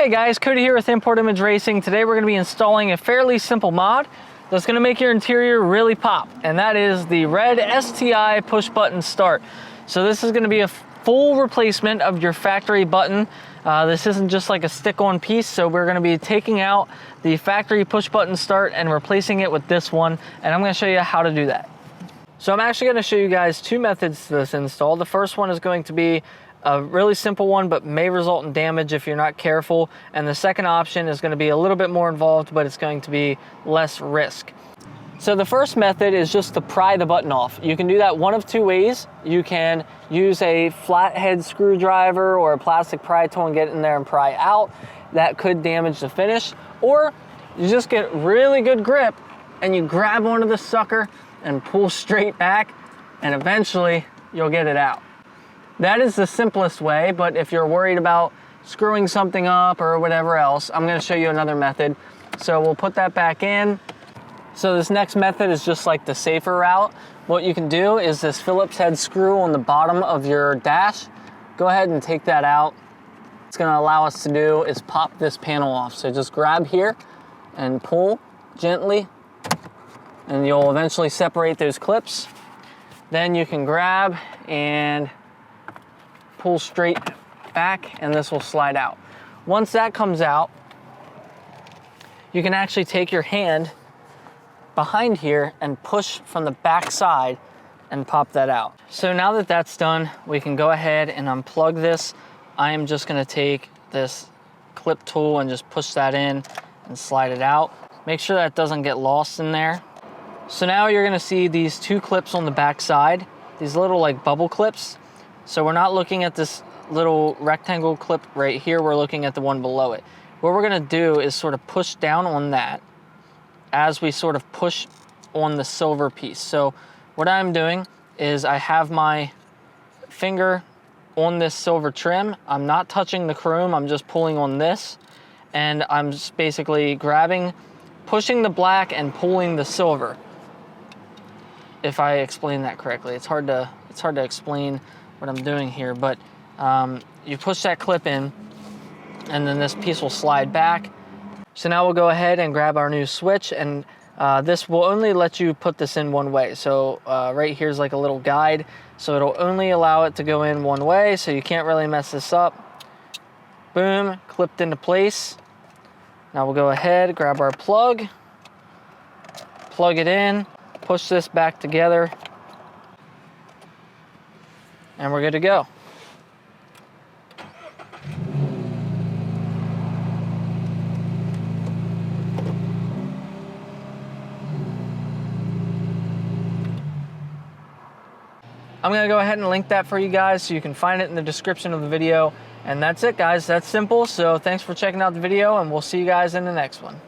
Hey guys, Cody here with Import Image Racing. Today we're going to be installing a fairly simple mod that's going to make your interior really pop, and that is the red STI push button start. So this is going to be a full replacement of your factory button. This isn't just like a stick-on piece, so we're going to be taking out the factory push button start and replacing it with this one, and I'm going to show you how to do that. So I'm actually going to show you guys two methods to this install. The first one is going to be a really simple one, but may result in damage if you're not careful. And the second option is going to be a little bit more involved, but it's going to be less risk. So the first method is just to pry the button off. You can do that one of two ways. You can use a flathead screwdriver or a plastic pry tool and get in there and pry out. That could damage the finish. Or you just get really good grip and you grab onto the sucker and pull straight back, and eventually you'll get it out. That is the simplest way, but if you're worried about screwing something up or whatever else, I'm going to show you another method. So we'll put that back in. So this next method is just like the safer route. What you can do is this Phillips head screw on the bottom of your dash. Go ahead and take that out. What's going to allow us to do is pop this panel off. So just grab here and pull gently, and you'll eventually separate those clips. Then you can grab and pull straight back, and this will slide out. Once that comes out, you can actually take your hand behind here and push from the back side and pop that out. So now that that's done, we can go ahead and unplug this. I am just going to take this clip tool and just push that in and slide it out. Make sure that doesn't get lost in there. So now you're going to see these two clips on the back side, these little like bubble clips. So we're not looking at this little rectangle clip right here, we're looking at the one below it. What we're gonna do is sort of push down on that as we sort of push on the silver piece. So what I'm doing is I have my finger on this silver trim. I'm not touching the chrome, I'm just pulling on this. And I'm just basically grabbing, pushing the black and pulling the silver. If I explain that correctly. It's hard to explain what I'm doing here, but you push that clip in and then this piece will slide back. So now we'll go ahead and grab our new switch, and this will only let you put this in one way. So right here's like a little guide, so it'll only allow it to go in one way, so you can't really mess this up. Boom, clipped into place. Now we'll go ahead, grab our plug it in, push this back together, and we're good to go. I'm gonna go ahead and link that for you guys so you can find it in the description of the video. And that's it, guys. That's simple. So thanks for checking out the video, and we'll see you guys in the next one.